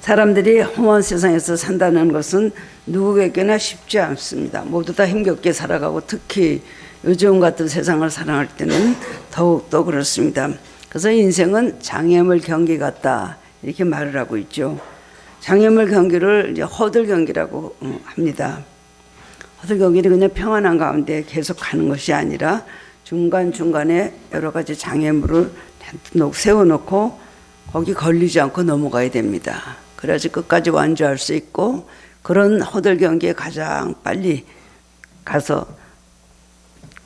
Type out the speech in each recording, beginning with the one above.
사람들이 험한 세상에서 산다는 것은 누구에게나 쉽지 않습니다. 모두 다 힘겹게 살아가고 특히 요즘 같은 세상을 살아갈 때는 더욱더 그렇습니다. 그래서 인생은 장애물 경기 같다 이렇게 말을 하고 있죠. 장애물 경기를 이제 허들 경기라고 합니다. 허들 경기는 그냥 평안한 가운데 계속 가는 것이 아니라 중간중간에 여러 가지 장애물을 세워놓고 거기 걸리지 않고 넘어가야 됩니다. 그래야지 끝까지 완주할 수 있고 그런 허들 경기에 가장 빨리 가서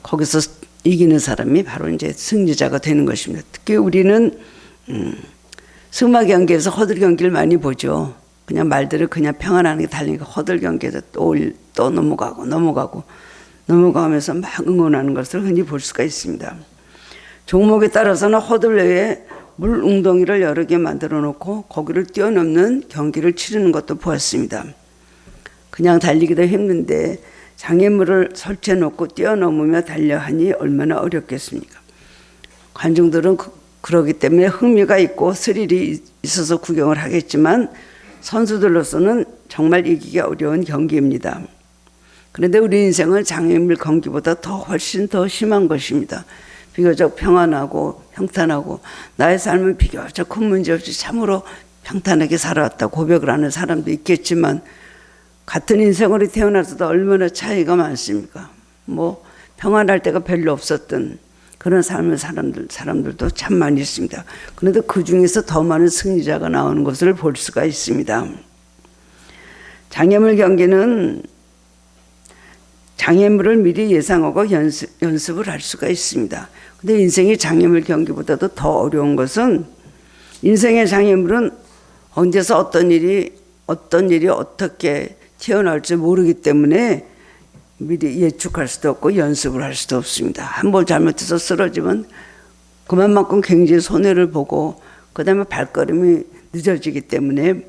거기서 이기는 사람이 바로 이제 승리자가 되는 것입니다. 특히 우리는 승마 경기에서 허들 경기를 많이 보죠. 그냥 말들을 그냥 평안하게 달리니까 허들 경기에서 또 넘어가면서 막 응원하는 것을 흔히 볼 수가 있습니다. 종목에 따라서는 허들 내에 물 웅덩이를 여러 개 만들어 놓고 거기를 뛰어넘는 경기를 치르는 것도 보았습니다. 그냥 달리기도 힘든데 장애물을 설치해 놓고 뛰어넘으며 달려하니 얼마나 어렵겠습니까? 관중들은 그러기 때문에 흥미가 있고 스릴이 있어서 구경을 하겠지만 선수들로서는 정말 이기기 어려운 경기입니다. 그런데 우리 인생은 장애물 경기보다 훨씬 더 심한 것입니다. 비교적 평안하고 평탄하고 나의 삶은 비교적 큰 문제 없이 참으로 평탄하게 살아왔다 고백을 하는 사람도 있겠지만 같은 인생으로 태어나서도 얼마나 차이가 많습니까? 평안할 때가 별로 없었던 그런 삶의 사람들도 참 많이 있습니다. 그런데 그 중에서 더 많은 승리자가 나오는 것을 볼 수가 있습니다. 장애물 경기는 장애물을 미리 예상하고 연습을 할 수가 있습니다. 근데 인생의 장애물 경기보다도 더 어려운 것은 인생의 장애물은 언제서 어떤 일이 어떻게 튀어나올지 모르기 때문에 미리 예측할 수도 없고 연습을 할 수도 없습니다. 한 번 잘못해서 쓰러지면 그만큼 굉장히 손해를 보고 그다음에 발걸음이 늦어지기 때문에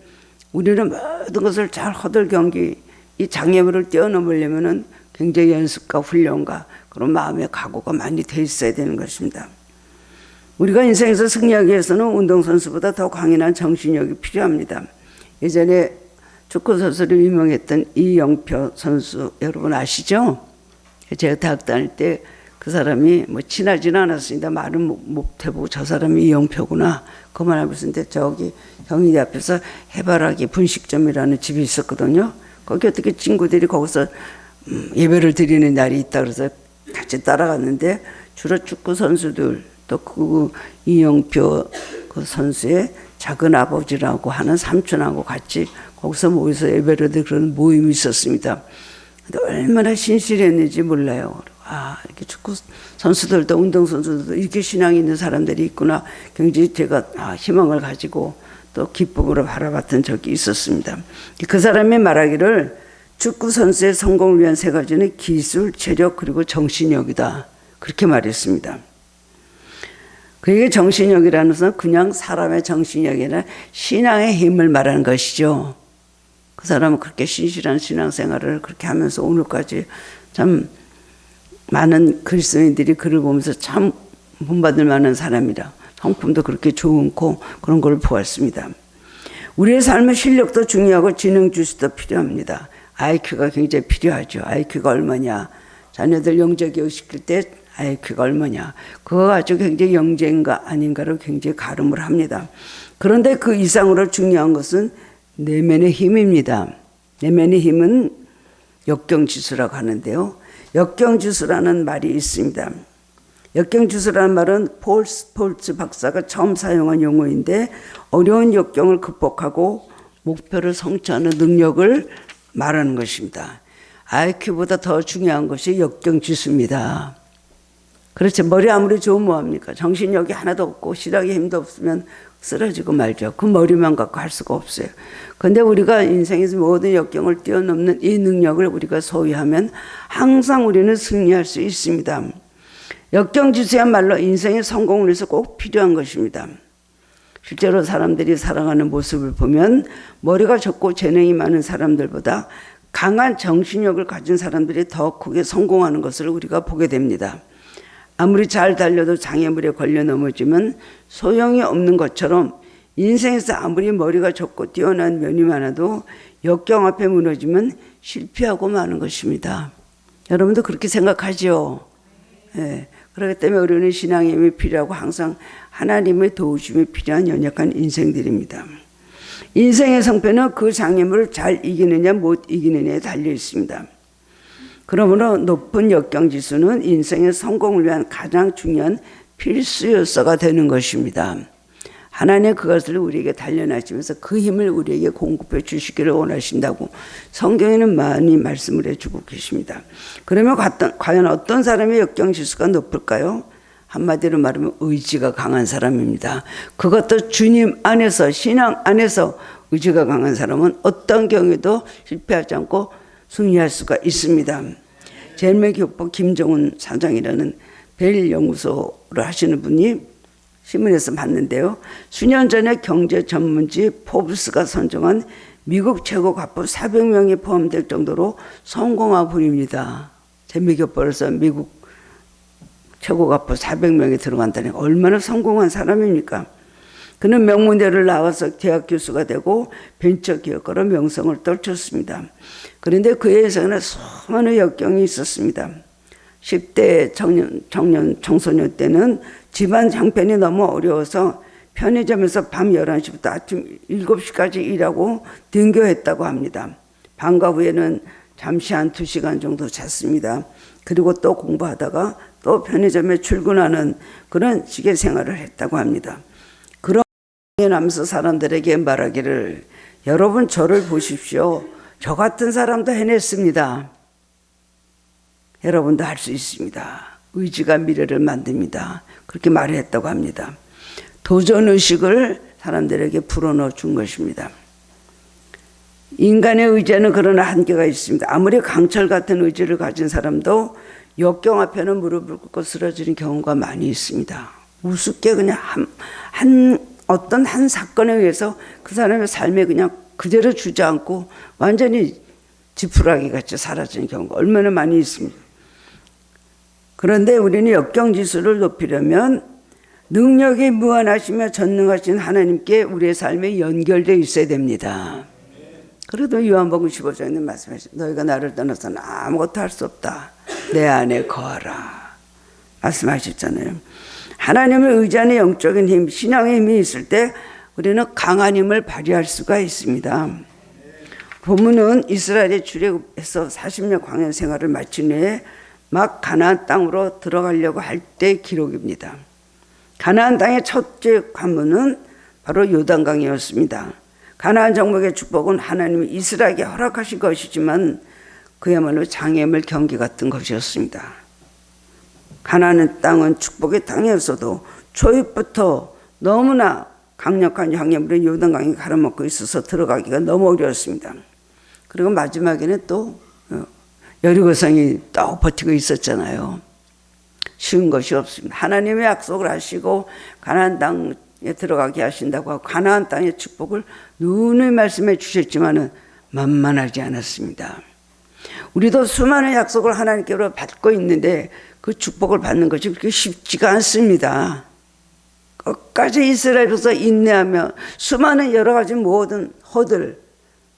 우리는 모든 것을 잘 허들 경기 이 장애물을 뛰어넘으려면은 굉장히 연습과 훈련과 그런 마음의 각오가 많이 돼 있어야 되는 것입니다. 우리가 인생에서 승리하기 위해서는 운동선수보다 더 강인한 정신력이 필요합니다. 예전에 축구선수로 유명했던 이영표 선수 여러분 아시죠? 제가 대학 다닐 때 그 사람이 친하지는 않았습니다. 말은 못 해보고 저 사람이 이영표구나 그만 알고 있었는데 저기 경희대 앞에서 해바라기 분식점이라는 집이 있었거든요. 거기 어떻게 친구들이 거기서 예배를 드리는 날이 있다 그래서 같이 따라갔는데 주로 축구 선수들 또 그 이영표 그 선수의 작은 아버지라고 하는 삼촌하고 같이 거기서 모여서 예배를 드리는 그런 모임이 있었습니다. 근데 얼마나 신실했는지 몰라요. 이렇게 축구 선수들도 운동 선수들도 이렇게 신앙이 있는 사람들이 있구나. 굉장히 제가 희망을 가지고 또 기쁨으로 바라봤던 적이 있었습니다. 그 사람이 말하기를 축구 선수의 성공을 위한 세 가지는 기술, 체력 그리고 정신력이다. 그렇게 말했습니다. 그게 정신력이라는 것은 그냥 사람의 정신력이 아니라 신앙의 힘을 말하는 것이죠. 그 사람은 그렇게 신실한 신앙생활을 그렇게 하면서 오늘까지 참 많은 그리스도인들이 그를 보면서 참 본받을 만한 사람이라 성품도 그렇게 좋고 그런 걸 보았습니다. 우리의 삶의 실력도 중요하고 지능 지수도 필요합니다. IQ가 굉장히 필요하죠. IQ가 얼마냐. 자녀들 영재 교육 시킬 때 IQ가 얼마냐. 그거 가지고 굉장히 영재인가 아닌가를 굉장히 가름을 합니다. 그런데 그 이상으로 중요한 것은 내면의 힘입니다. 내면의 힘은 역경지수라고 하는데요. 역경지수라는 말이 있습니다. 역경지수라는 말은 폴 스폴츠 박사가 처음 사용한 용어인데 어려운 역경을 극복하고 목표를 성취하는 능력을 말하는 것입니다. IQ보다 더 중요한 것이 역경지수입니다. 그렇죠. 머리 아무리 좋으면 뭐합니까? 정신력이 하나도 없고 시력에 힘도 없으면 쓰러지고 말죠. 그 머리만 갖고 할 수가 없어요. 그런데 우리가 인생에서 모든 역경을 뛰어넘는 이 능력을 우리가 소유하면 항상 우리는 승리할 수 있습니다. 역경지수야말로 인생의 성공을 위해서 꼭 필요한 것입니다. 실제로 사람들이 살아가는 모습을 보면 머리가 좋고 재능이 많은 사람들보다 강한 정신력을 가진 사람들이 더 크게 성공하는 것을 우리가 보게 됩니다. 아무리 잘 달려도 장애물에 걸려 넘어지면 소용이 없는 것처럼 인생에서 아무리 머리가 좋고 뛰어난 면이 많아도 역경 앞에 무너지면 실패하고 마는 것입니다. 여러분도 그렇게 생각하죠? 예. 그렇기 때문에 우리는 신앙의 힘이 필요하고 항상 하나님의 도우심이 필요한 연약한 인생들입니다. 인생의 성패는 그 장애물을 잘 이기느냐 못 이기느냐에 달려 있습니다. 그러므로 높은 역경 지수는 인생의 성공을 위한 가장 중요한 필수 요소가 되는 것입니다. 하나님 그것을 우리에게 단련하시면서 그 힘을 우리에게 공급해 주시기를 원하신다고 성경에는 많이 말씀을 해주고 계십니다. 그러면 과연 어떤 사람의 역경 지수가 높을까요? 한마디로 말하면 의지가 강한 사람입니다. 그것도 주님 안에서, 신앙 안에서 의지가 강한 사람은 어떤 경우에도 실패하지 않고 승리할 수가 있습니다. 젤메교포 김정은 사장이라는 벨 연구소를 하시는 분이 신문에서 봤는데요. 수년 전에 경제 전문지 포브스가 선정한 미국 최고 갑부 400명이 포함될 정도로 성공한 분입니다. 젤메교포에서 미국 최고 갑부 400명이 들어간다니 얼마나 성공한 사람입니까? 그는 명문대를 나와서 대학 교수가 되고 벤처기업가로 명성을 떨쳤습니다. 그런데 그의 인생에는 수많은 역경이 있었습니다. 10대 청소년 때는 집안 형편이 너무 어려워서 편의점에서 밤 11시부터 아침 7시까지 일하고 등교했다고 합니다. 방과 후에는 잠시 한 2시간 정도 잤습니다. 그리고 또 공부하다가 또 편의점에 출근하는 그런 식의 생활을 했다고 합니다. 그런 남서 사람들에게 말하기를 여러분 저를 보십시오. 저 같은 사람도 해냈습니다. 여러분도 할 수 있습니다. 의지가 미래를 만듭니다. 그렇게 말을 했다고 합니다. 도전의식을 사람들에게 불어넣어 준 것입니다. 인간의 의지에는 그러나 한계가 있습니다. 아무리 강철 같은 의지를 가진 사람도 역경 앞에는 무릎을 꿇고 쓰러지는 경우가 많이 있습니다. 우습게 그냥 어떤 한 사건에 의해서 그 사람의 삶에 그냥 그대로 주저앉고 완전히 지푸라기 같이 사라지는 경우가 얼마나 많이 있습니다. 그런데 우리는 역경 지수를 높이려면 능력이 무한하시며 전능하신 하나님께 우리의 삶에 연결되어 있어야 됩니다. 그래도 요한복음 15장에 말씀하셨죠. 너희가 나를 떠나서는 아무것도 할 수 없다. 내 안에 거하라. 말씀하셨잖아요. 하나님을 의지하는 영적인 힘, 신앙의 힘이 있을 때 우리는 강한 힘을 발휘할 수가 있습니다. 본문은 이스라엘의 출애굽에서 40년 광야 생활을 마친 후에 막 가나안 땅으로 들어가려고 할 때 기록입니다. 가나안 땅의 첫째 관문은 바로 요단강이었습니다. 가나안 정복의 축복은 하나님이 이스라엘에게 허락하신 것이지만 그야말로 장애물 경기 같은 것이었습니다. 가나안 땅은 축복의 땅이었어도 초입부터 너무나 강력한 장애물에 요단강이 가로막고 있어서 들어가기가 너무 어려웠습니다. 그리고 마지막에는 또 여리고성이 또 버티고 있었잖아요. 쉬운 것이 없습니다. 하나님의 약속을 하시고 가나안 땅에 들어가게 하신다고 하고 가나안 땅의 축복을 누누이 말씀해 주셨지만은 만만하지 않았습니다. 우리도 수많은 약속을 하나님께로 받고 있는데 그 축복을 받는 것이 그렇게 쉽지가 않습니다. 끝까지 이스라엘에서 인내하며 수많은 여러 가지 모든 허들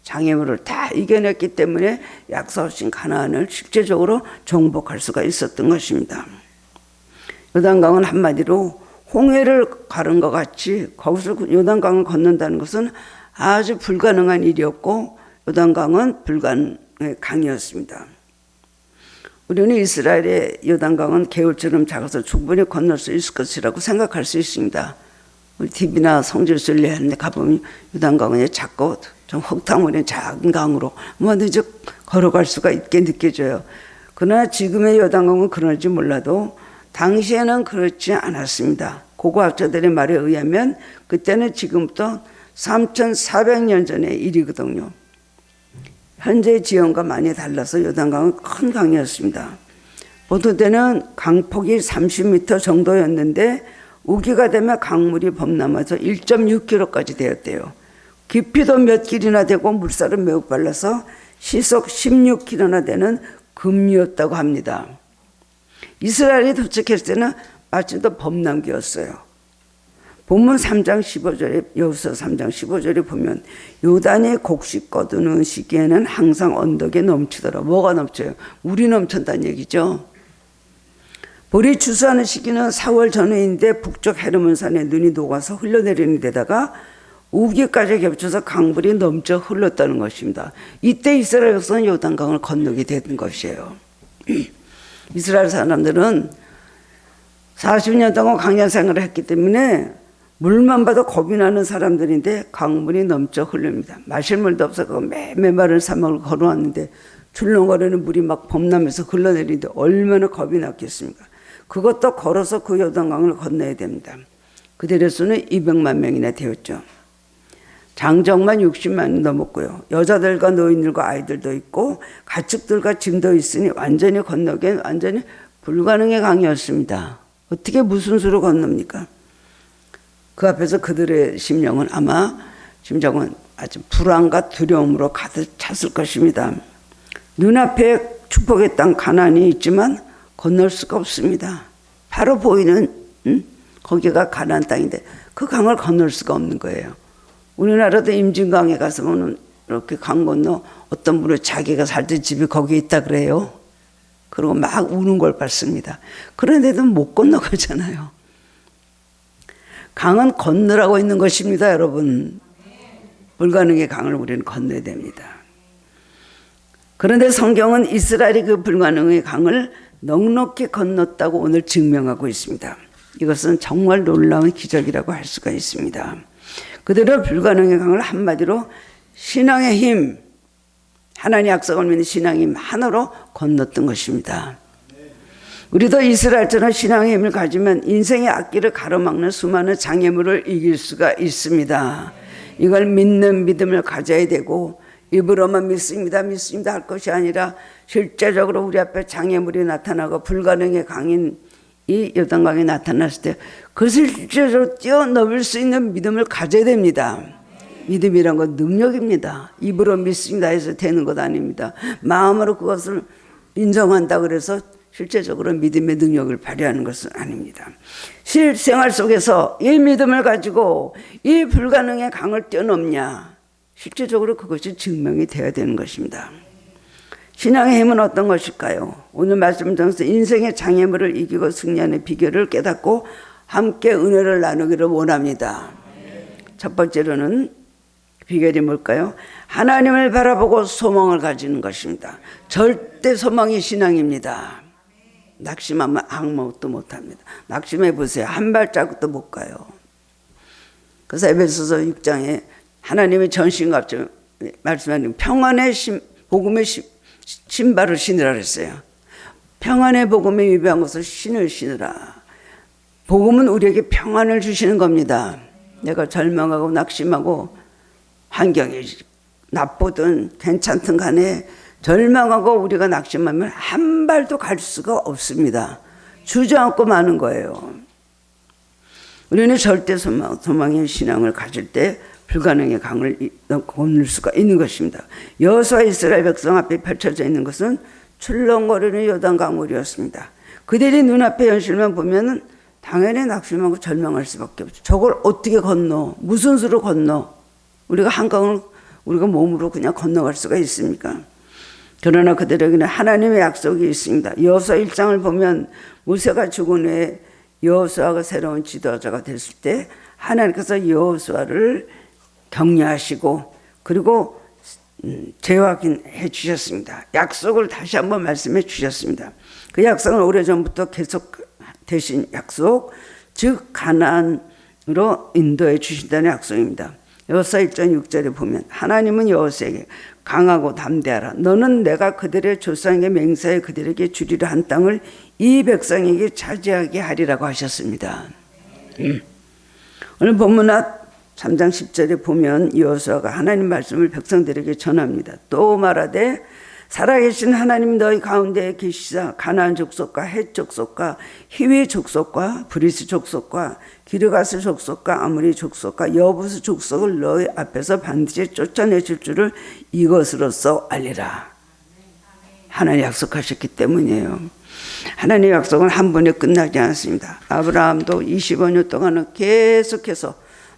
장애물을 다 이겨냈기 때문에 약속하신 가나안을 실제적으로 정복할 수가 있었던 것입니다. 요단강은 한마디로 홍해를 가른 것 같이 거기서 요단강을 건넌다는 것은 아주 불가능한 일이었고 요단강은 불가능의 강이었습니다. 우리는 이스라엘의 요단강은 개울처럼 작아서 충분히 건널 수 있을 것이라고 생각할 수 있습니다. 우리 TV나 성지순례 하는 데 가보면 요단강은 작고 좀 흙탕물인 작은 강으로 뭐든지 걸어갈 수가 있게 느껴져요. 그러나 지금의 요단강은 그런지 몰라도 당시에는 그렇지 않았습니다. 고고학자들의 말에 의하면 그때는 지금부터 3,400년 전의 일이거든요. 현재 지형과 많이 달라서 요단강은 큰 강이었습니다. 보통 때는 강폭이 30m 정도였는데 우기가 되면 강물이 범람해서 1.6km까지 되었대요. 깊이도 몇 길이나 되고 물살은 매우 빨라서 시속 16km나 되는 급류였다고 합니다. 이스라엘이 도착했을 때는 마침 또 범람기였어요. 본문 3장 15절에 여호수아 3장 15절에 보면 요단이 곡식 거두는 시기에는 항상 언덕에 넘치더라. 뭐가 넘쳐요? 물이 넘친다는 얘기죠. 볼이 추수하는 시기는 4월 전후인데 북쪽 헤르몬산에 눈이 녹아서 흘러내리는 데다가 우기까지 겹쳐서 강물이 넘쳐 흘렀다는 것입니다. 이때 이스라엘 백성은 요단강을 건너게 된 것이에요. 이스라엘 사람들은 40년 동안 광야 생활을 했기 때문에 물만 봐도 겁이 나는 사람들인데 강물이 넘쳐 흐릅니다. 마실 물도 없어서 메마른 사막을 걸어왔는데 출렁거리는 물이 막 범람해서 흘러내리는데 얼마나 겁이 났겠습니까? 그것도 걸어서 그 요단강을 건너야 됩니다. 그들의 수는 200만 명이나 되었죠. 장정만 60만이 넘었고요. 여자들과 노인들과 아이들도 있고 가축들과 짐도 있으니 완전히 건너기엔 완전히 불가능의 강이었습니다. 어떻게 무슨 수로 건넙니까? 그 앞에서 그들의 심령은 아주 불안과 두려움으로 가득 찼을 것입니다. 눈앞에 축복의 땅 가나안이 있지만 건널 수가 없습니다. 바로 보이는 거기가 가나안 땅인데 그 강을 건널 수가 없는 거예요. 우리나라도 임진강에 가서 보면 이렇게 강 건너 어떤 분은 자기가 살던 집이 거기 있다 그래요. 그리고 막 우는 걸 봤습니다. 그런데도 못 건너가잖아요. 강은 건너라고 있는 것입니다, 여러분. 불가능의 강을 우리는 건너야 됩니다. 그런데 성경은 이스라엘이 그 불가능의 강을 넉넉히 건넜다고 오늘 증명하고 있습니다. 이것은 정말 놀라운 기적이라고 할 수가 있습니다. 그들은 불가능의 강을 한마디로 신앙의 힘, 하나님의 약속을 믿는 신앙의 힘 하나로 건넜던 것입니다. 우리도 이스라엘처럼 신앙의 힘을 가지면 인생의 앞길을 가로막는 수많은 장애물을 이길 수가 있습니다. 이걸 믿는 믿음을 가져야 되고 입으로만 믿습니다 할 것이 아니라 실제적으로 우리 앞에 장애물이 나타나고 불가능의 강인 이 요단강이 나타났을 때 그것을 실제적으로 뛰어넘을 수 있는 믿음을 가져야 됩니다. 믿음이란 건 능력입니다. 입으로 믿습니다 해서 되는 것 아닙니다. 마음으로 그것을 인정한다 그래서 실제적으로 믿음의 능력을 발휘하는 것은 아닙니다. 실생활 속에서 이 믿음을 가지고 이 불가능의 강을 뛰어넘냐, 실제적으로 그것이 증명이 되어야 되는 것입니다. 신앙의 힘은 어떤 것일까요? 오늘 말씀 중에서 인생의 장애물을 이기고 승리하는 비결을 깨닫고 함께 은혜를 나누기를 원합니다. 첫 번째로는 비결이 뭘까요? 하나님을 바라보고 소망을 가지는 것입니다. 절대 소망이 신앙입니다. 낙심하면 아무것도 못합니다. 낙심해 보세요. 한 발자국도 못 가요. 그래서 에베소서 6장에 하나님의 전신갑주 말씀하는 평안의 복음의 신발을 신으라 그랬어요. 평안의 복음에 위배한 것을 신을 신으라. 복음은 우리에게 평안을 주시는 겁니다. 내가 절망하고 낙심하고 환경이 나쁘든 괜찮든 간에 절망하고 우리가 낙심하면 한 발도 갈 수가 없습니다. 주저앉고 마는 거예요. 우리는 절대 소망의 신앙을 가질 때 불가능의 강을 건널 수가 있는 것입니다. 여호수아 이스라엘 백성 앞에 펼쳐져 있는 것은 출렁거리는 요단 강물이었습니다. 그들이 눈앞의 현실만 보면 당연히 낙심하고 절망할 수밖에 없죠. 저걸 어떻게 건너? 무슨 수로 건너? 우리가 한강을 우리가 몸으로 그냥 건너갈 수가 있습니까? 그러나 그들에게는 하나님의 약속이 있습니다. 여호수아 1장을 보면 모세가 죽은 후에 여호수아가 새로운 지도자가 됐을 때 하나님께서 여호수아를 격려하시고 그리고 재확인해 주셨습니다. 약속을 다시 한번 말씀해 주셨습니다. 그 약속은 오래전부터 계속 되신 약속, 즉 가나안으로 인도해 주신다는 약속입니다. 여호수아 1장 6절에 보면 하나님은 여호수아에게 강하고 담대하라. 너는 내가 그들의 조상에게 맹세하여 그들에게 주리라 한 땅을 이 백성에게 차지하게 하리라고 하셨습니다. 오늘 본문 3장 10절에 보면 여호수아가 하나님 말씀을 백성들에게 전합니다. 또 말하되 살아계신 하나님 너희 가운데 계시사 가나안 족속과 헷 족속과 히위 족속과 브리스 족속과 기르가스 족속과 아므리 족속과 여부스 족속을 너희 앞에서 반드시 쫓아내실 줄을 이것으로써 알리라. 하나님 약속하셨기 때문이에요. 하나님의 약속은 한 번에 끝나지 않습니다. 아브라함도 25년 동안은 계속해서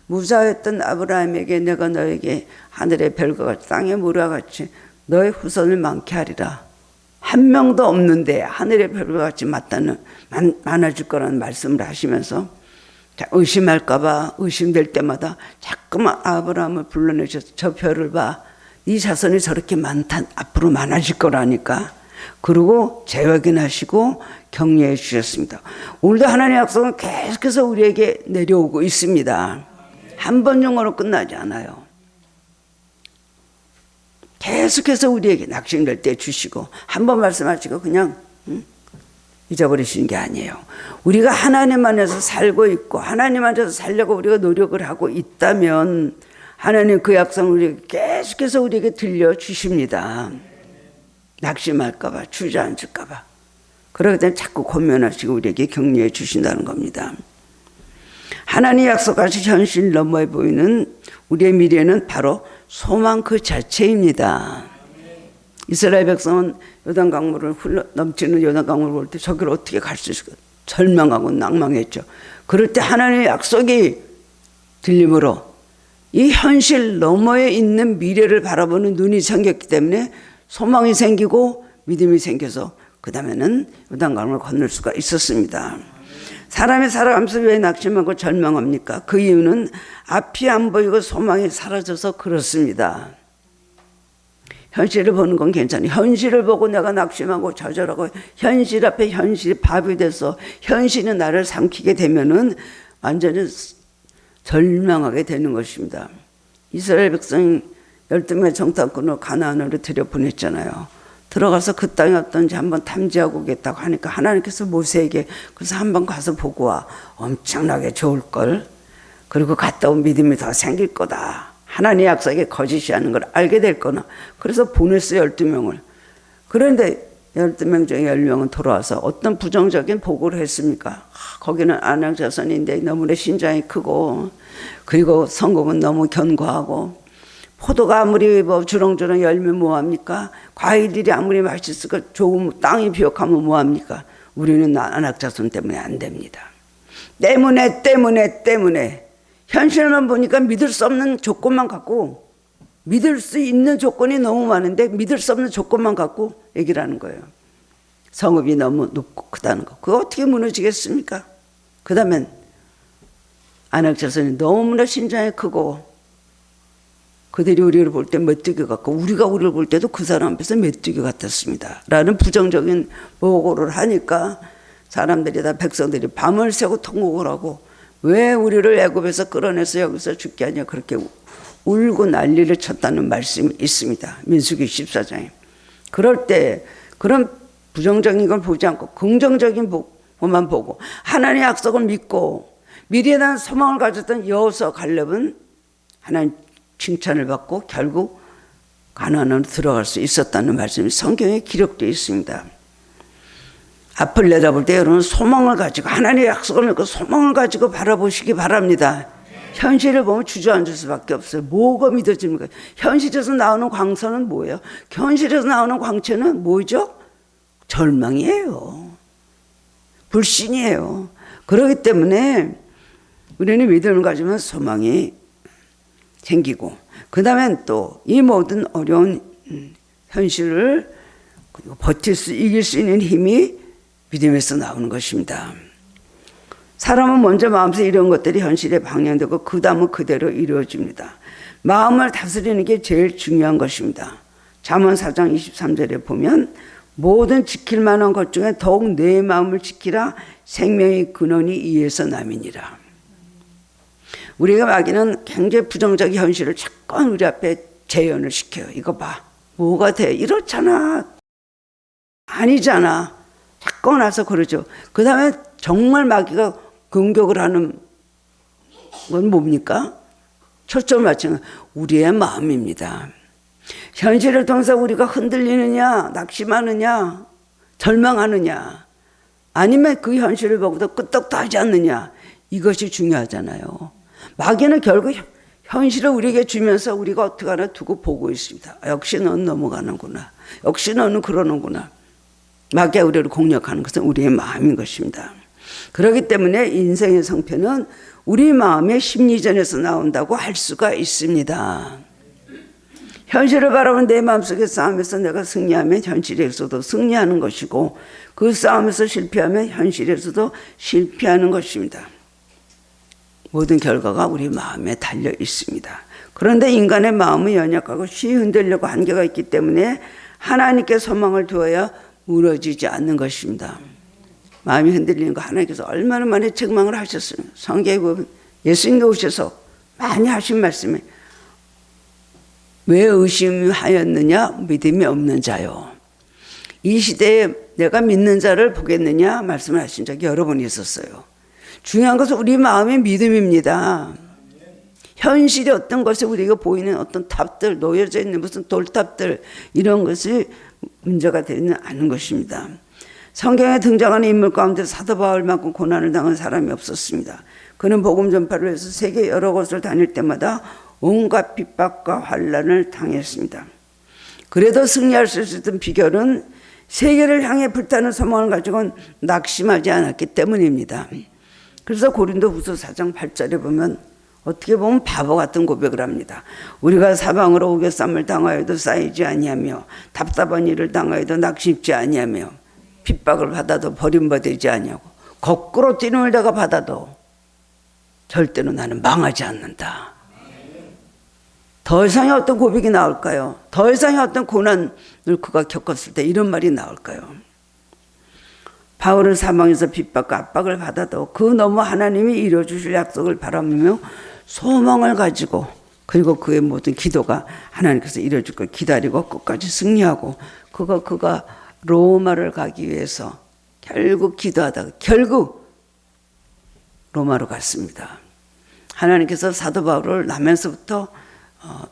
무사했던 아브라함에게 내가 너에게 하늘의 별과 같이 땅의 물과 같이 너의 후손을 많게 하리라. 한 명도 없는데 하늘의 별과 같이 많아질 거라는 말씀을 하시면서 의심할까봐 의심될 때마다 자꾸만 아브라함을 불러내셔서 저 별을 봐. 네 자손이 저렇게 앞으로 많아질 거라니까. 그리고 재확인하시고 격려해 주셨습니다. 오늘도 하나님의 약속은 계속해서 우리에게 내려오고 있습니다. 한 번 정도로 끝나지 않아요. 계속해서 우리에게 낙심될 때 주시고 한 번 말씀하시고 그냥 잊어버리시는 게 아니에요. 우리가 하나님 안에서 살고 있고 하나님 안에서 살려고 우리가 노력을 하고 있다면 하나님 그 약속을 우리에게 계속해서 우리에게 들려주십니다. 낙심할까 봐, 주저앉을까 봐. 그러기 때문에 자꾸 고민하시고 우리에게 격려해 주신다는 겁니다. 하나님 약속하신 현실 너머에 보이는 우리의 미래는 바로 소망 그 자체입니다. 이스라엘 백성은 요단강물을 넘치는 요단강물을 볼 때 저기를 어떻게 갈 수 있을까 절망하고 낭망했죠. 그럴 때 하나님의 약속이 들림으로 이 현실 너머에 있는 미래를 바라보는 눈이 생겼기 때문에 소망이 생기고 믿음이 생겨서 그 다음에는 요단강을 건널 수가 있었습니다. 사람이 살아가면서 왜 낙심하고 절망합니까? 그 이유는 앞이 안 보이고 소망이 사라져서 그렇습니다. 현실을 보는 건 괜찮아요. 현실을 보고 내가 낙심하고 좌절하고 현실 앞에 현실이 밥이 돼서 현실이 나를 삼키게 되면은 완전히 절망하게 되는 것입니다. 이스라엘 백성이 12명의 정탐꾼을 가나안으로 들여보냈잖아요. 들어가서 그 땅이 어떤지 한번 탐지하고 오겠다고 하니까 하나님께서 모세에게 그래서 한번 가서 보고 와. 엄청나게 좋을걸. 그리고 갔다 온 믿음이 더 생길 거다. 하나님의 약속에 거짓이 아닌 걸 알게 될 거나. 그래서 보냈어요, 12명을. 그런데 12명 중에 10명은 돌아와서 어떤 부정적인 보고를 했습니까? 거기는 아낙 자손인데 너무나 신장이 크고 그리고 성공은 너무 견고하고 포도가 아무리 주렁주렁 열면 뭐합니까? 과일들이 아무리 맛있을까 좋은 땅이 비옥하면 뭐합니까? 우리는 아낙 자손 때문에 안 됩니다. 때문에 현실만 보니까 믿을 수 없는 조건만 갖고 믿을 수 있는 조건이 너무 많은데 믿을 수 없는 조건만 갖고 얘기를 하는 거예요. 성읍이 너무 높고 크다는 거. 그거 어떻게 무너지겠습니까? 그 다음엔 아낙 자손이 너무나 신장이 크고 그들이 우리를 볼 때 메뚜기 같고 우리가 우리를 볼 때도 그 사람 앞에서 메뚜기 같았습니다. 라는 부정적인 보고를 하니까 사람들이 다 백성들이 밤을 새고 통곡을 하고 왜 우리를 애굽에서 끌어내서 여기서 죽게 하냐 그렇게 울고 난리를 쳤다는 말씀이 있습니다. 민수기 14장에. 그럴 때 그런 부정적인 걸 보지 않고 긍정적인 것만 보고 하나님의 약속을 믿고 미래에 대한 소망을 가졌던 여호수아 갈렙은 하나님 칭찬을 받고 결국 가나안으로 들어갈 수 있었다는 말씀이 성경에 기록되어 있습니다. 앞을 내다볼 때 여러분 소망을 가지고 하나님의 약속을 믿고 소망을 가지고 바라보시기 바랍니다. 현실을 보면 주저앉을 수밖에 없어요. 뭐가 믿어집니까? 현실에서 나오는 광선은 뭐예요? 현실에서 나오는 광채는 뭐죠? 절망이에요. 불신이에요. 그렇기 때문에 우리는 믿음을 가지면 소망이 생기고 그 다음엔 또 이 모든 어려운 현실을 버틸 수 이길 수 있는 힘이 믿음에서 나오는 것입니다. 사람은 먼저 마음속에 이런 것들이 현실에 방향되고 그 다음은 그대로 이루어집니다. 마음을 다스리는 게 제일 중요한 것입니다. 잠언 4장 23절에 보면 모든 지킬 만한 것 중에 더욱 내 마음을 지키라 생명의 근원이 이에서 남이니라. 우리가 마귀는 굉장히 부정적 현실을 자꾸 우리 앞에 재현을 시켜요. 이거 봐. 뭐가 돼? 이렇잖아. 아니잖아. 자꾸 나서 그러죠. 그 다음에 정말 마귀가 공격을 하는 건 뭡니까? 초점을 맞추는 건 우리의 마음입니다. 현실을 통해서 우리가 흔들리느냐, 낙심하느냐, 절망하느냐, 아니면 그 현실을 보고도 끄떡도 하지 않느냐, 이것이 중요하잖아요. 마귀는 결국 현실을 우리에게 주면서 우리가 어떻게 하나 두고 보고 있습니다. 역시 넌 넘어가는구나. 역시 너는 그러는구나. 마귀가 우리를 공략하는 것은 우리의 마음인 것입니다. 그렇기 때문에 인생의 성패는 우리 마음의 심리전에서 나온다고 할 수가 있습니다. 현실을 바라보는 내 마음속의 싸움에서 내가 승리하면 현실에서도 승리하는 것이고, 그 싸움에서 실패하면 현실에서도 실패하는 것입니다. 모든 결과가 우리 마음에 달려 있습니다. 그런데 인간의 마음은 연약하고 쉬이 흔들려고 한계가 있기 때문에 하나님께 소망을 두어야 무너지지 않는 것입니다. 마음이 흔들리는 거 하나님께서 얼마나 많이 책망을 하셨어요. 성경에 보면 예수님도 오셔서 많이 하신 말씀에 왜 의심하였느냐? 믿음이 없는 자요. 이 시대에 내가 믿는 자를 보겠느냐? 말씀을 하신 적이 여러 번 있었어요. 중요한 것은 우리 마음의 믿음입니다. 현실이 어떤 것이 우리가 보이는 어떤 탑들, 놓여져 있는 무슨 돌탑들, 이런 것이 문제가 되지는 않은 것입니다. 성경에 등장하는 인물 가운데 사도 바울만큼 고난을 당한 사람이 없었습니다. 그는 복음 전파를 위해서 세계 여러 곳을 다닐 때마다 온갖 핍박과 환난을 당했습니다. 그래도 승리할 수 있었던 비결은 세계를 향해 불타는 소망을 가지고는 낙심하지 않았기 때문입니다. 그래서 고린도후서 4장 8절에 보면 어떻게 보면 바보 같은 고백을 합니다. 우리가 사방으로 우겨쌈을 당하여도 쌓이지 아니하며 답답한 일을 당하여도 낙심치 아니하며 핍박을 받아도 버림받지 아니하고 거꾸로 뛰는 내가 받아도 절대로 나는 망하지 않는다. 더 이상의 어떤 고백이 나올까요? 더 이상의 어떤 고난을 그가 겪었을 때 이런 말이 나올까요? 바울은 사망에서 핍박과 압박을 받아도 그 너머 하나님이 이루어주실 약속을 바라보며 소망을 가지고, 그리고 그의 모든 기도가 하나님께서 이루어줄 걸 기다리고 끝까지 승리하고, 그가 로마를 가기 위해서 결국 기도하다가 결국 로마로 갔습니다. 하나님께서 사도 바울을 나면서부터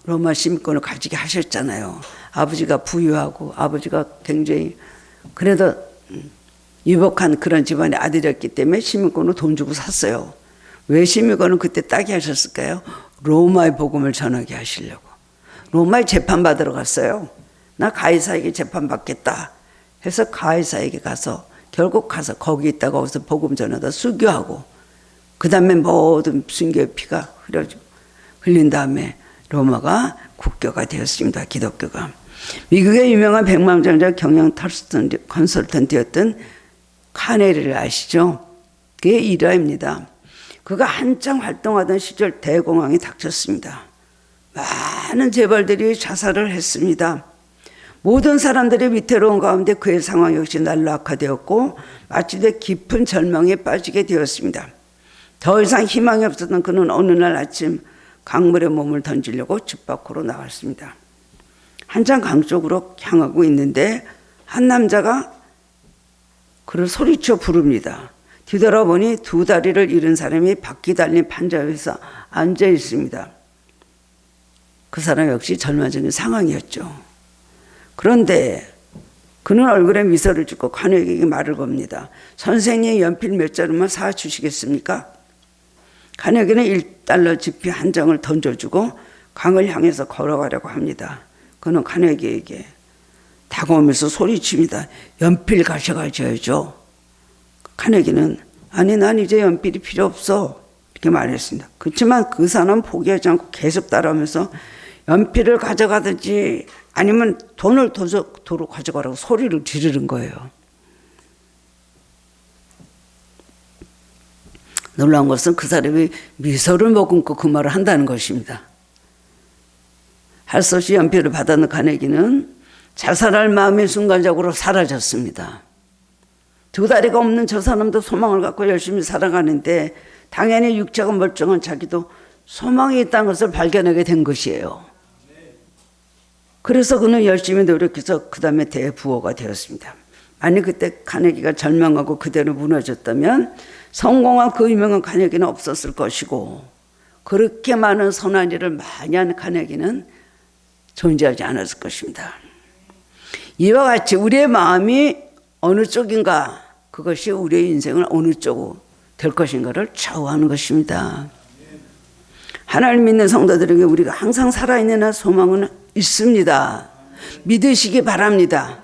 로마 시민권을 가지게 하셨잖아요. 아버지가 부유하고 아버지가 굉장히 그래도 유복한 그런 집안의 아들이었기 때문에 시민권을 돈 주고 샀어요. 왜 시민권을 그때 따게 하셨을까요? 로마의 복음을 전하게 하시려고. 로마에 재판받으러 갔어요. 나 가이사에게 재판받겠다 해서 가이사에게 가서 결국 가서 거기 있다가 거기서 복음 전하다 순교하고, 그 다음에 모든 순교의 피가 흘린 다음에 로마가 국교가 되었습니다. 기독교가. 미국의 유명한 백만장자 경영 컨설턴트였던 카네리를 아시죠? 그게 일화입니다. 그가 한창 활동하던 시절 대공황이 닥쳤습니다. 많은 재벌들이 자살을 했습니다. 모든 사람들이 위태로운 가운데 그의 상황 역시 날로 악화되었고 마침내 깊은 절망에 빠지게 되었습니다. 더 이상 희망이 없었던 그는 어느 날 아침 강물에 몸을 던지려고 집 밖으로 나왔습니다. 한참 강 쪽으로 향하고 있는데 한 남자가 그를 소리쳐 부릅니다. 뒤돌아보니 두 다리를 잃은 사람이 바퀴 달린 판자 위에서 앉아 있습니다. 그 사람 역시 절망적인 상황이었죠. 그런데 그는 얼굴에 미소를 짓고 관우에게 말을 겁니다. 선생님 연필 몇 자루만 사주시겠습니까? 관우에게는 1달러 지폐 한 장을 던져주고 강을 향해서 걸어가려고 합니다. 그는 관우에게 다가오면서 소리칩니다. 연필 가져가셔야죠. 관우에게는 아니 난 이제 연필이 필요 없어 이렇게 말했습니다. 그렇지만 그 사람은 포기하지 않고 계속 따라오면서 연필을 가져가든지 아니면 돈을 도로 가져가라고 소리를 지르는 거예요. 놀라운 것은 그 사람이 미소를 머금고 그 말을 한다는 것입니다. 할 수 없이 연필을 받아는 가네기는 자살할 마음이 순간적으로 사라졌습니다. 두 다리가 없는 저 사람도 소망을 갖고 열심히 살아가는데 당연히 육체가 멀쩡한 자기도 소망이 있다는 것을 발견하게 된 것이에요. 그래서 그는 열심히 노력해서 그 다음에 대부호가 되었습니다. 만약 그때 카네기가 절망하고 그대로 무너졌다면 성공한 그 유명한 카네기는 없었을 것이고, 그렇게 많은 선한 일을 많이 한 카네기는 존재하지 않았을 것입니다. 이와 같이 우리의 마음이 어느 쪽인가, 그것이 우리의 인생을 어느 쪽으로 될 것인가를 좌우하는 것입니다. 하나님 믿는 성도들에게 우리가 항상 살아있는 한 소망은 있습니다. 믿으시기 바랍니다.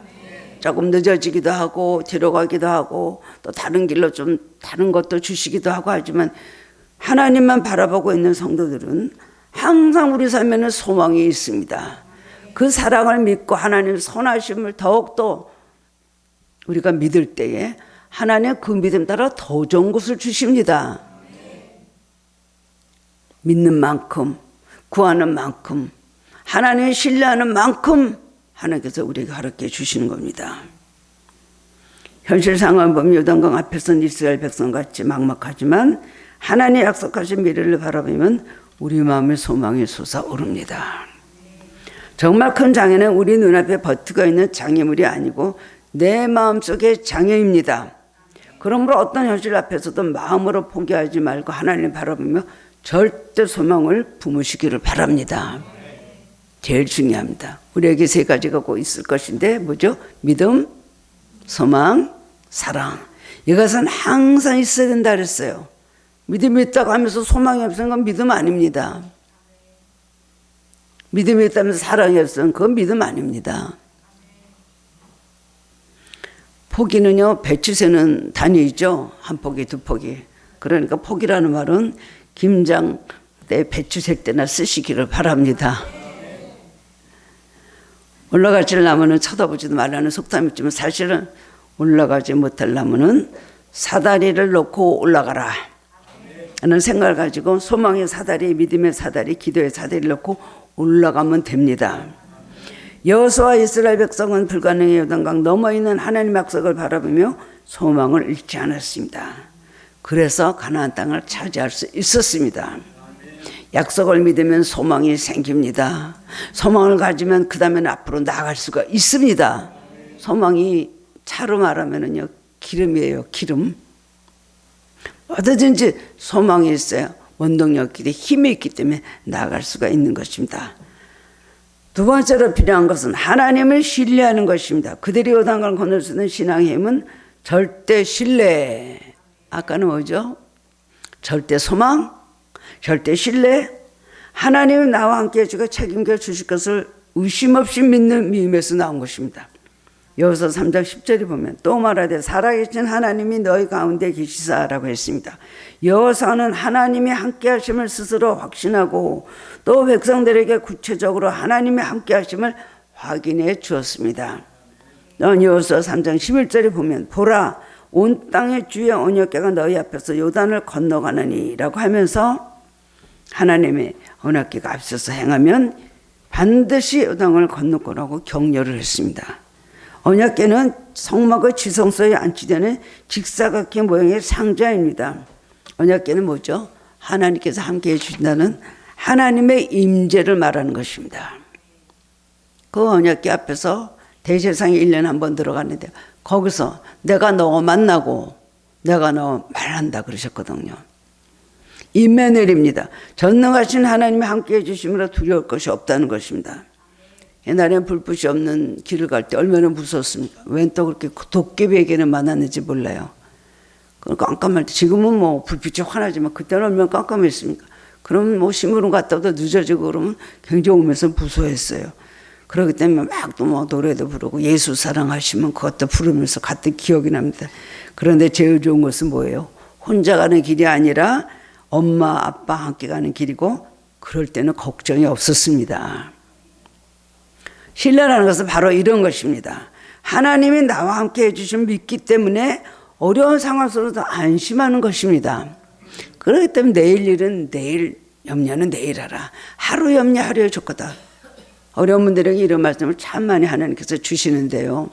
조금 늦어지기도 하고 뒤로 가기도 하고 또 다른 길로 좀 다른 것도 주시기도 하고 하지만 하나님만 바라보고 있는 성도들은 항상 우리 삶에는 소망이 있습니다. 그 사랑을 믿고 하나님의 선하심을 더욱더 우리가 믿을 때에 하나님의 그 믿음 따라 더 좋은 것을 주십니다. 믿는 만큼, 구하는 만큼, 하나님을 신뢰하는 만큼 하나님께서 우리에게 허락해 주시는 겁니다. 현실 상황을 보면 요단강 앞에서는 이스라엘 백성같이 막막하지만 하나님 약속하신 미래를 바라보면 우리 마음의 소망이 솟아오릅니다. 정말 큰 장애는 우리 눈앞에 버티고 있는 장애물이 아니고 내 마음속의 장애입니다. 그러므로 어떤 현실 앞에서도 마음으로 포기하지 말고 하나님을 바라보며 절대 소망을 품으시기를 바랍니다. 제일 중요합니다. 우리에게 세 가지가 꼭 있을 것인데 뭐죠? 믿음, 소망, 사랑. 이것은 항상 있어야 된다 그랬어요. 믿음이 있다고 하면서 소망이 없으면 그건 믿음 아닙니다. 믿음이 있다면서 사랑이 없으면 그건 믿음 아닙니다. 포기는요, 배추 세는 단위이죠. 한 포기, 두 포기. 그러니까 포기라는 말은 김장 때 배추 셀 때나 쓰시기를 바랍니다. 올라가질 나무는 쳐다보지도 말라는 속담이 있지만 사실은 올라가지 못할 나무는 사다리를 놓고 올라가라 하는 생각을 가지고 소망의 사다리, 믿음의 사다리, 기도의 사다리를 놓고 올라가면 됩니다. 여호수아와 이스라엘 백성은 불가능의 요단강 넘어 있는 하나님의 약속을 바라보며 소망을 잃지 않았습니다. 그래서 가나안 땅을 차지할 수 있었습니다. 약속을 믿으면 소망이 생깁니다. 소망을 가지면 그 다음에는 앞으로 나아갈 수가 있습니다. 소망이 차로 말하면은요, 기름이에요, 기름. 어디든지 소망이 있어요. 원동력끼리 힘이 있기 때문에 나아갈 수가 있는 것입니다. 두 번째로 필요한 것은 하나님을 신뢰하는 것입니다. 그들이 요단강을 건널 수 있는 신앙의 힘은 절대 신뢰. 아까는 뭐죠? 절대 소망, 절대 신뢰. 하나님이 나와 함께 해주고 책임져 주실 것을 의심 없이 믿는 믿음에서 나온 것입니다. 여호수아 3장 10절에 보면 또 말하되 살아계신 하나님이 너희 가운데 계시사라고 했습니다. 여호수아는 하나님이 함께 하심을 스스로 확신하고 또 백성들에게 구체적으로 하나님이 함께 하심을 확인해 주었습니다. 여호수아 3장 11절에 보면 보라 온 땅의 주의 언약궤가 너희 앞에서 요단을 건너가느니 라고 하면서 하나님의 언약궤가 앞서서 행하면 반드시 요단을 건널 거라고 격려를 했습니다. 언약궤는 성막의 지성소에 안치되는 직사각형 모양의 상자입니다. 언약궤는 뭐죠? 하나님께서 함께해 주신다는 하나님의 임재를 말하는 것입니다. 그 언약궤 앞에서 대제사장이 1년에 한 번 들어갔는데 거기서 내가 너 만나고 내가 너 말한다 그러셨거든요. 임마누엘입니다. 전능하신 하나님이 함께해 주심으로 두려울 것이 없다는 것입니다. 옛날에는 불빛이 없는 길을 갈 때 얼마나 무서웠습니까? 웬 또 그렇게 도깨비에게는 만났는지 몰라요. 깜깜할 때 지금은 뭐 불빛이 환하지만 그때는 얼마나 깜깜했습니까? 그럼 뭐 심부름 갔다 오다 늦어지고 그러면 굉장히 오면서 무서워했어요. 그렇기 때문에 막 또 뭐 노래도 부르고 예수 사랑하시면 그것도 부르면서 갔던 기억이 납니다. 그런데 제일 좋은 것은 뭐예요? 혼자 가는 길이 아니라 엄마 아빠 함께 가는 길이고 그럴 때는 걱정이 없었습니다. 신뢰라는 것은 바로 이런 것입니다. 하나님이 나와 함께 해주시면 믿기 때문에 어려운 상황 속에서 안심하는 것입니다. 그렇기 때문에 내일 일은 내일, 염려는 내일 하라. 하루 염려 하루에 좋거다. 어려운 분들에게 이런 말씀을 참 많이 하나님께서 주시는데요.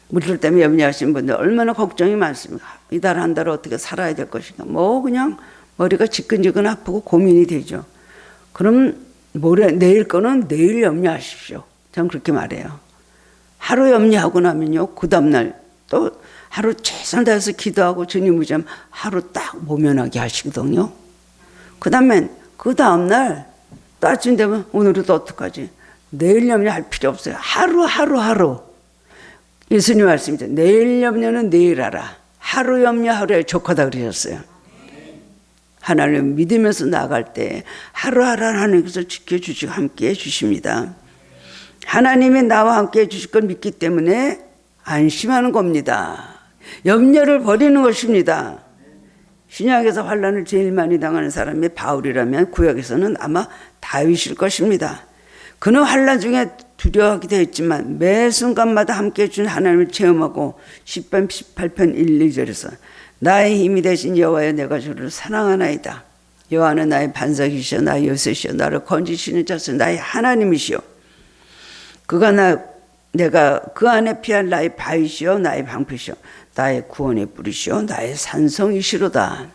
물질 때문에 염려하시는 분들 얼마나 걱정이 많습니까? 이달 한 달 어떻게 살아야 될 것인가. 뭐 그냥 머리가 지끈지끈 아프고 고민이 되죠. 그럼 내일 거는 내일 염려하십시오. 저는 그렇게 말해요. 하루 염려하고 나면요. 그 다음날 또 하루 최선을 다해서 기도하고 주님 의지하면 하루 딱 모면하게 하시거든요. 그 다음날 또 아침 되면 오늘은 또 어떡하지? 내일 염려할 필요 없어요. 하루. 예수님 말씀이죠. 내일 염려는 내일 하라. 하루 염려 하루에 족하다 그러셨어요. 하나님을 믿으면서 나아갈 때 하루하루 하나님께서 지켜주시고 함께해 주십니다. 하나님이 나와 함께해 주실 걸 믿기 때문에 안심하는 겁니다. 염려를 버리는 것입니다. 신약에서 환난을 제일 많이 당하는 사람이 바울이라면 구약에서는 아마 다윗일 것입니다. 그는 환난 중에 두려워하기도 했지만 매 순간마다 함께해 준 하나님을 체험하고 10편 18편 1, 2절에서 나의 힘이 되신 여호와여 내가 주를 사랑하나이다. 여호와는 나의 반석이시여 나의 요새시여 나를 건지시는 자시여 나의 하나님이시여 내가 그 안에 피할 나의 바위시여 나의 방패시여 나의 구원의 뿌리시여 나의 산성이시로다.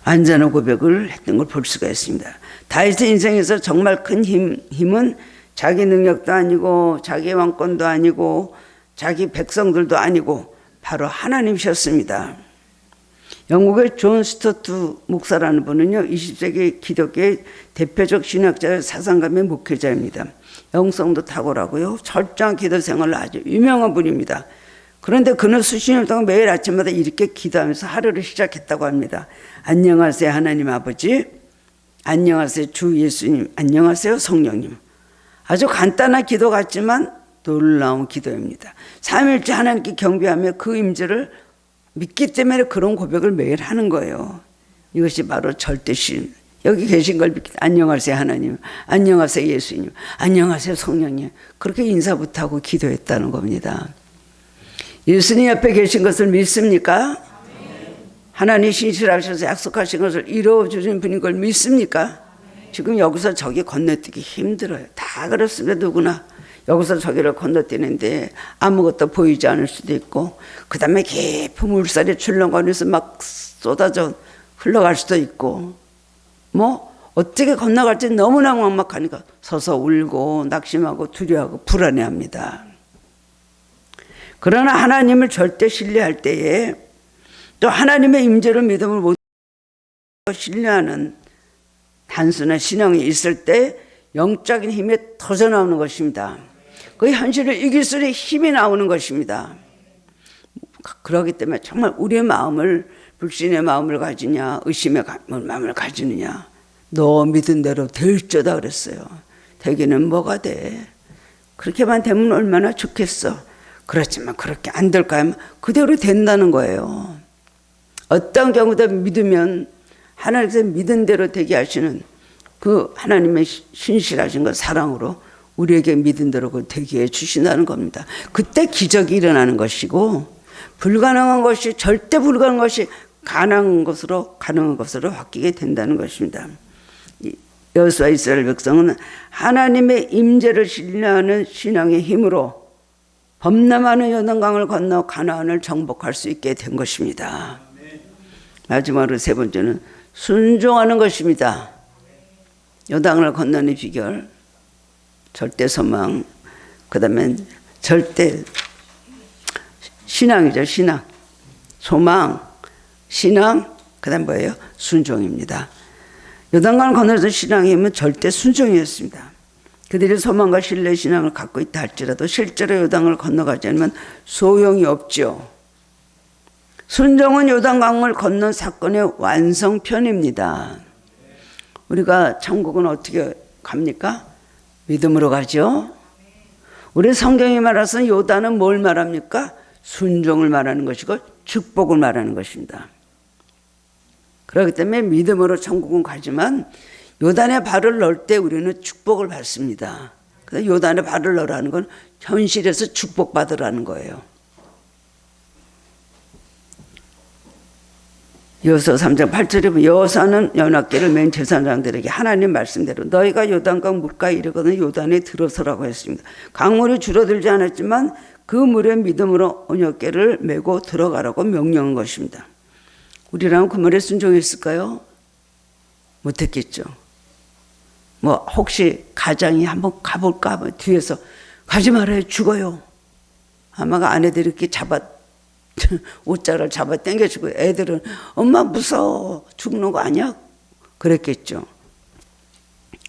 안전한 고백을 했던 걸 볼 수가 있습니다. 다윗의 인생에서 정말 큰 힘은 자기 능력도 아니고 자기 왕권도 아니고 자기 백성들도 아니고 바로 하나님이셨습니다. 영국의 존 스토트 목사라는 분은요 20세기 기독교의 대표적 신학자 사상가의 목회자입니다. 영성도 탁월하고요 철저한 기도 생활을 아주 유명한 분입니다. 그런데 그는 수십 년 동안 매일 아침마다 이렇게 기도하면서 하루를 시작했다고 합니다. 안녕하세요 하나님 아버지, 안녕하세요 주 예수님, 안녕하세요 성령님. 아주 간단한 기도 같지만 놀라운 기도입니다. 3일째 하나님께 경배하며 그 임재를 믿기 때문에 그런 고백을 매일 하는 거예요. 이것이 바로 절대신. 여기 계신 걸 믿기. 안녕하세요 하나님, 안녕하세요 예수님, 안녕하세요 성령님. 그렇게 인사부터 하고 기도했다는 겁니다. 예수님 옆에 계신 것을 믿습니까? 하나님 신실하셔서 약속하신 것을 이루어주신 분인 걸 믿습니까? 지금 여기서 저기 건너뛰기 힘들어요. 다 그렇습니다. 누구나 여기서 저기를 건너뛰는데 아무것도 보이지 않을 수도 있고 그 다음에 깊은 물살이 출렁거리면서 막 쏟아져 흘러갈 수도 있고 뭐 어떻게 건너갈지 너무나 막막하니까 서서 울고 낙심하고 두려워하고 불안해합니다. 그러나 하나님을 절대 신뢰할 때에 또 하나님의 임재를 믿음을 못 신뢰하는 단순한 신앙이 있을 때 영적인 힘이 터져 나오는 것입니다. 그 현실을 이길 수 있는 힘이 나오는 것입니다. 그렇기 때문에 정말 우리의 마음을 불신의 마음을 가지냐 의심의 마음을 가지느냐 너 믿은 대로 될저다 그랬어요. 되기는 뭐가 돼. 그렇게만 되면 얼마나 좋겠어. 그렇지만 그렇게 안 될까 하면 그대로 된다는 거예요. 어떤 경우도 믿으면 하나님께서 믿은 대로 되게 하시는 그 하나님의 신실하신 것 사랑으로 우리에게 믿은 대로 되게 해 주신다는 겁니다. 그때 기적이 일어나는 것이고 불가능한 것이 절대 불가능한 것이 가능한 것으로 바뀌게 된다는 것입니다. 여호수아 이스라엘 백성은 하나님의 임재를 신뢰하는 신앙의 힘으로 범람하는 요단강을 건너 가나안을 정복할 수 있게 된 것입니다. 마지막으로 세 번째는 순종하는 것입니다. 요단강을 건너는 비결, 절대 소망, 그 다음에 절대 신앙이죠. 신앙, 소망, 신앙, 그 다음 뭐예요? 순종입니다. 요단강을 건너서 신앙이 면 절대 순종이었습니다. 그들이 소망과 신뢰의 신앙을 갖고 있다 할지라도 실제로 요단강을 건너가지 않으면 소용이 없죠. 순종은 요단강을 건넌 사건의 완성편입니다. 우리가 천국은 어떻게 갑니까? 믿음으로 가죠. 우리 성경이 말해서 요단은 뭘 말합니까? 순종을 말하는 것이고 축복을 말하는 것입니다. 그렇기 때문에 믿음으로 천국은 가지만 요단에 발을 넣을 때 우리는 축복을 받습니다. 그래서 요단에 발을 넣으라는 건 현실에서 축복받으라는 거예요. 여호수아 3장 8절에 보면 여호수아는 연합궤를 맨 제사장들에게 하나님 말씀대로 너희가 요단강 물가에 이르거든 요단에 들어서라고 했습니다. 강물이 줄어들지 않았지만 그 물에 믿음으로 언약궤를 메고 들어가라고 명령한 것입니다. 우리라면 그 말에 순종했을까요? 못했겠죠. 뭐 혹시 가장이 한번 가볼까 하면 뒤에서 가지 말아요 죽어요. 아마 아내들이 이렇게 옷자를 잡아 당겨주고 애들은 엄마 무서워 죽는 거 아니야? 그랬겠죠.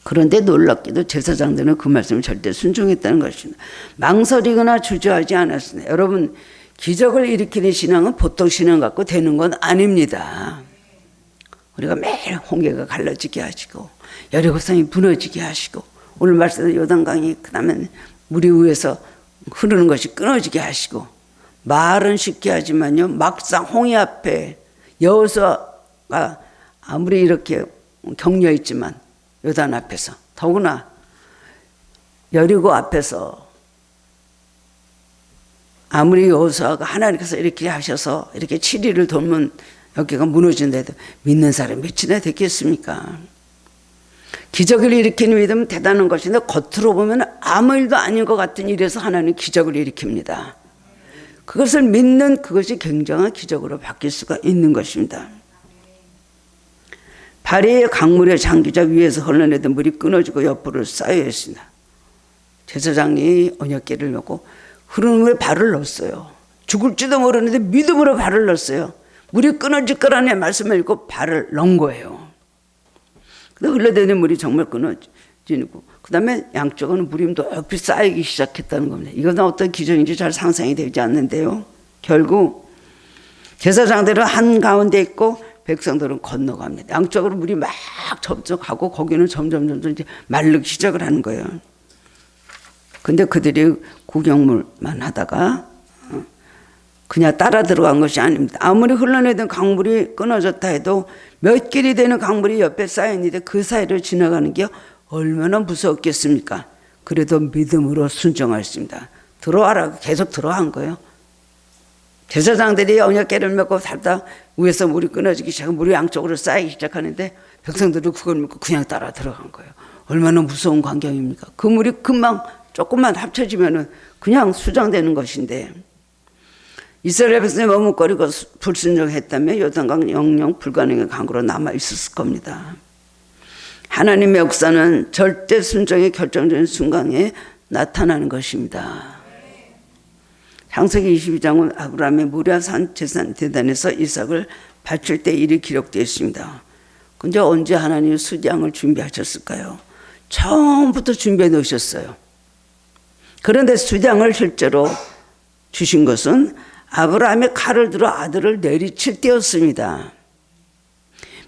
그런데 놀랍게도 제사장들은 그 말씀을 절대 순종했다는 것입니다. 망설이거나 주저하지 않았습니다. 여러분 기적을 일으키는 신앙은 보통 신앙 갖고 되는 건 아닙니다. 우리가 매일 홍해가 갈라지게 하시고 여리고성이 무너지게 하시고 오늘 말씀대로 요단강이 그 다음에 물이 위에서 흐르는 것이 끊어지게 하시고, 말은 쉽게 하지만요, 막상 홍해 앞에 여호수아가 아무리 이렇게 격려했지만 요단 앞에서, 더구나 여리고 앞에서 아무리 여호수아가 하나님께서 이렇게 하셔서 이렇게 7일을 돕는 여기가 무너진데도 믿는 사람이 몇이나 됐겠습니까? 기적을 일으키는 믿음은 대단한 것인데 겉으로 보면 아무 일도 아닌 것 같은 일에서 하나님은 기적을 일으킵니다. 그것을 믿는 그것이 굉장한 기적으로 바뀔 수가 있는 것입니다. 발의 강물의 장기자 위에서 흘러내던 물이 끊어지고 옆으로 쌓여 있습니다. 제사장이 언약궤를 메고 흐르는 물에 발을 넣었어요. 죽을지도 모르는데 믿음으로 발을 넣었어요. 물이 끊어질 거라는 말씀을 읽고 발을 넣은 거예요. 근데 흘러내리는 물이 정말 끊어지고, 그 다음에 양쪽은 물이 높이 쌓이기 시작했다는 겁니다. 이건 어떤 기준인지 잘 상상이 되지 않는데요. 결국 제사장들은 한가운데 있고 백성들은 건너갑니다. 양쪽으로 물이 막 접촉하고 거기는 점점 이제 마르기 시작을 하는 거예요. 근데 그들이 구경물만 하다가 그냥 따라 들어간 것이 아닙니다. 아무리 흘러내던 강물이 끊어졌다 해도 몇 길이 되는 강물이 옆에 쌓였는데 그 사이를 지나가는 게 얼마나 무서웠겠습니까? 그래도 믿음으로 순종하였습니다. 들어와라, 계속 들어간 거예요. 제사장들이 언약궤를 메고 살다 위에서 물이 끊어지기 시작하고 물이 양쪽으로 쌓이기 시작하는데 백성들은 그걸 믿고 그냥 따라 들어간 거예요. 얼마나 무서운 광경입니까? 그 물이 금방 조금만 합쳐지면 그냥 수정되는 것인데, 이스라엘 백성이 머뭇거리고 불순종했다면 요단강 영영 불가능의 강으로 남아 있었을 겁니다. 하나님의 역사는 절대 순종의 결정적인 순간에 나타나는 것입니다. 창세기 22장은 아브라함의 모리아산 제산 대단에서 이삭을 바칠 때 일이 기록되어 있습니다. 근데 언제 하나님이 수장을 준비하셨을까요? 처음부터 준비해 놓으셨어요. 그런데 수장을 실제로 주신 것은 아브라함의 칼을 들어 아들을 내리칠 때였습니다.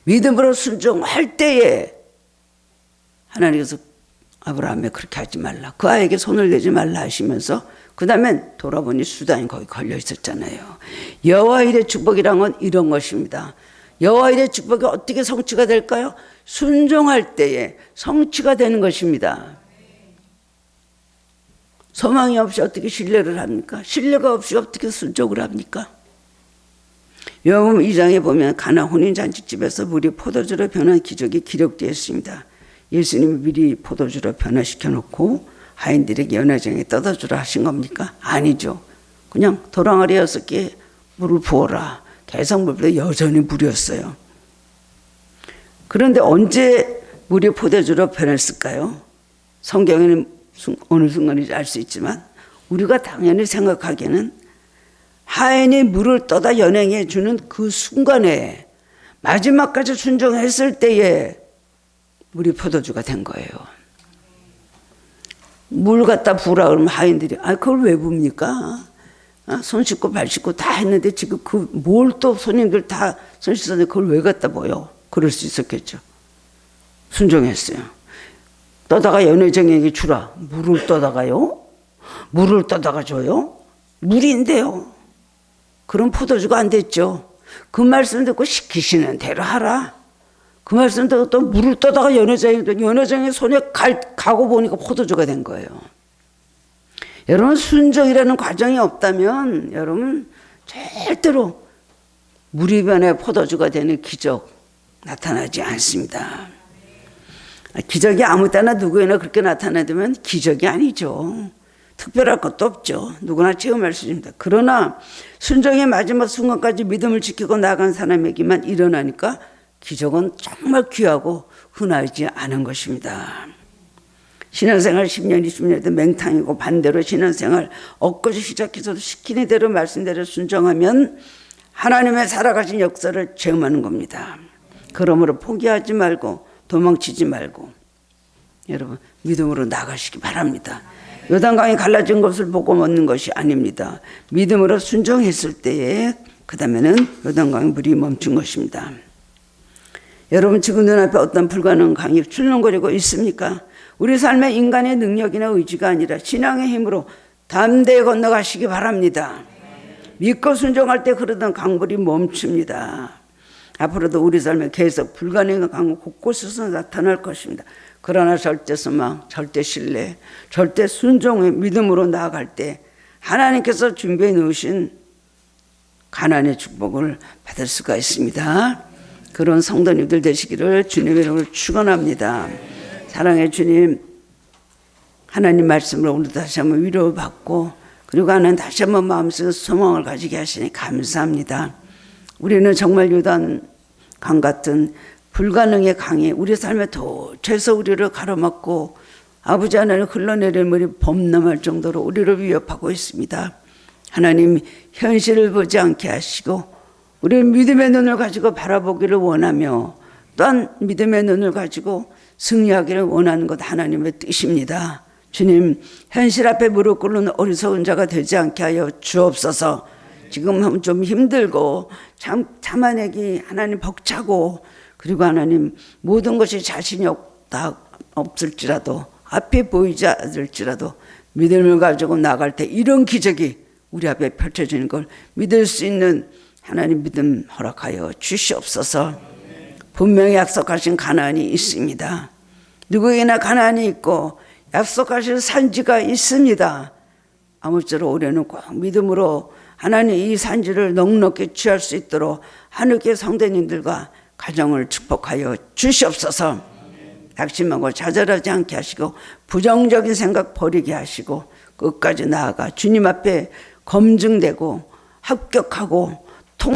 믿음으로 순종할 때에 하나님께서 아브라함에 그렇게 하지 말라, 그 아이에게 손을 대지 말라 하시면서 그 다음에 돌아보니 수단이 거기 걸려 있었잖아요. 여호와 일의 축복이란 건 이런 것입니다. 여호와 일의 축복이 어떻게 성취가 될까요? 순종할 때에 성취가 되는 것입니다. 소망이 없이 어떻게 신뢰를 합니까? 신뢰가 없이 어떻게 순종을 합니까? 요한복음 2장에 보면 가나 혼인잔치집에서 물이 포도주로 변한 기적이 기록되어 있습니다. 예수님이 미리 포도주로 변화시켜 놓고 하인들에게 연회장에 떠다주라 하신 겁니까? 아니죠. 그냥 도랑아리 6개에 물을 부어라. 계속 물 부어 여전히 물이었어요. 그런데 언제 물이 포도주로 변했을까요? 성경에는 어느 순간인지 알 수 있지만 우리가 당연히 생각하기에는 하인이 물을 떠다 연행해 주는 그 순간에 마지막까지 순종했을 때에 물이 포도주가 된 거예요. 물 갖다 부으라 그러면 하인들이 그걸 왜 붑니까? 손 씻고 발 씻고 다 했는데 지금 그 뭘 또 손님들 다 손 씻었는데 그걸 왜 갖다 부어요? 그럴 수 있었겠죠. 순종했어요. 떠다가 연회장에게 주라. 물을 떠다가요? 물을 떠다가 줘요? 물인데요. 그럼 포도주가 안 됐죠. 그 말씀 듣고 시키시는 대로 하라. 그 말씀 듣고 또 물을 떠다가 연회장에 손에 가고 보니까 포도주가 된 거예요. 여러분, 순종이라는 과정이 없다면 여러분 절대로 물이 변해 포도주가 되는 기적 나타나지 않습니다. 기적이 아무 때나 누구에나 그렇게 나타나면 기적이 아니죠. 특별할 것도 없죠. 누구나 체험할 수 있습니다. 그러나 순종의 마지막 순간까지 믿음을 지키고 나간 사람에게만 일어나니까 기적은 정말 귀하고 흔하지 않은 것입니다. 신앙생활 10년, 20년도 맹탕이고 반대로 신앙생활 엊그제 시작해서도 시키는 대로 말씀대로 순종하면 하나님의 살아가신 역사를 체험하는 겁니다. 그러므로 포기하지 말고 도망치지 말고 여러분 믿음으로 나가시기 바랍니다. 요단강이 갈라진 것을 보고 멈는 것이 아닙니다. 믿음으로 순종했을 때에 그 다음에는 요단강의 물이 멈춘 것입니다. 여러분 지금 눈앞에 어떤 불가능한 강이 출렁거리고 있습니까? 우리 삶의 인간의 능력이나 의지가 아니라 신앙의 힘으로 담대히 건너가시기 바랍니다. 믿고 순종할 때 흐르던 강물이 멈춥니다. 앞으로도 우리 삶에 계속 불가능한 강물 곳곳에서 나타날 것입니다. 그러나 절대 소망, 절대 신뢰, 절대 순종의 믿음으로 나아갈 때 하나님께서 준비해 놓으신 가나안의 축복을 받을 수가 있습니다. 그런 성도님들 되시기를 주님의 이름으로 축원합니다. 사랑의 주님, 하나님 말씀으로 오늘 다시 한번 위로받고 그리고 하나님 다시 한번 마음속에 소망을 가지게 하시니 감사합니다. 우리는 정말 요단 강 같은 불가능의 강이 우리 삶에 도처에서 우리를 가로막고 아버지 하나님 흘러내릴 물이 범람할 정도로 우리를 위협하고 있습니다. 하나님 현실을 보지 않게 하시고 우리는 믿음의 눈을 가지고 바라보기를 원하며 또한 믿음의 눈을 가지고 승리하기를 원하는 것 하나님의 뜻입니다. 주님, 현실 앞에 무릎 꿇는 어리석은 자가 되지 않게 하여 주옵소서. 지금 좀 힘들고 참아내기 하나님 벅차고 그리고 하나님 모든 것이 자신이 없을지라도 앞에 보이지 않을지라도 믿음을 가지고 나갈 때 이런 기적이 우리 앞에 펼쳐지는 걸 믿을 수 있는 하나님 믿음 허락하여 주시옵소서. 분명히 약속하신 가나안이 있습니다. 누구에게나 가나안이 있고 약속하신 산지가 있습니다. 아무쪼록 올해는 꼭 믿음으로 하나님 이 산지를 넉넉히 취할 수 있도록 하늘께 성도님들과 가정을 축복하여 주시옵소서. 낙심하고 좌절하지 않게 하시고 부정적인 생각 버리게 하시고 끝까지 나아가 주님 앞에 검증되고 합격하고